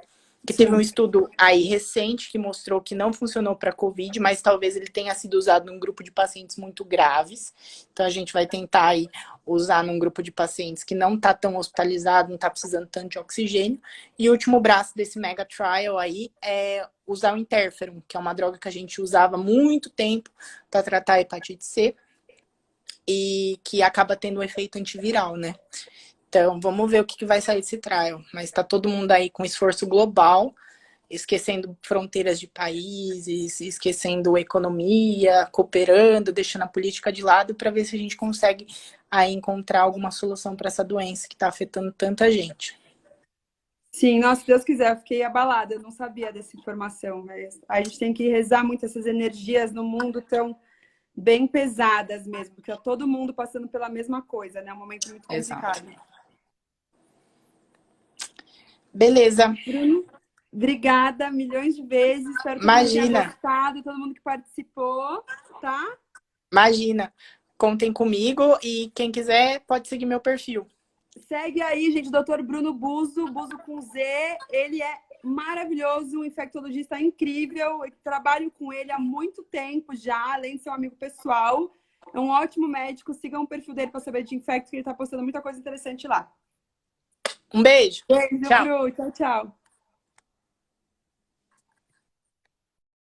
que teve um estudo aí recente que mostrou que não funcionou para COVID, mas talvez ele tenha sido usado num grupo de pacientes muito graves. Então a gente vai tentar aí usar num grupo de pacientes que não está tão hospitalizado, não está precisando tanto de oxigênio. E o último braço desse mega trial aí é usar o interferon, que é uma droga que a gente usava há muito tempo para tratar a hepatite C e que acaba tendo um efeito antiviral, né? Então, vamos ver o que vai sair desse trial. Mas está todo mundo aí com esforço global, esquecendo fronteiras de países, esquecendo economia, cooperando, deixando a política de lado para ver se a gente consegue aí encontrar alguma solução para essa doença que está afetando tanta gente.
Sim, nossa, se Deus quiser, eu fiquei abalada, eu não sabia dessa informação. Mas a gente tem que rezar muito essas energias no mundo tão bem pesadas mesmo, porque tá todo mundo passando pela mesma coisa, né? É um momento muito complicado.
Exato. Beleza.
Bruno, obrigada milhões de vezes. Espero que todo mundo tenha gostado, todo mundo que participou, tá?
Imagina. Contem comigo e quem quiser pode seguir meu perfil.
Segue aí, gente, Dr. Bruno Buso, Buso com Z. Ele é maravilhoso, um infectologista incrível. Eu trabalho com ele há muito tempo já, além de ser um amigo pessoal. É um ótimo médico. Sigam o perfil dele para saber de infectos, que ele está postando muita coisa interessante lá.
Um beijo.
Beijo,
Tchau.
Bru. Tchau, tchau.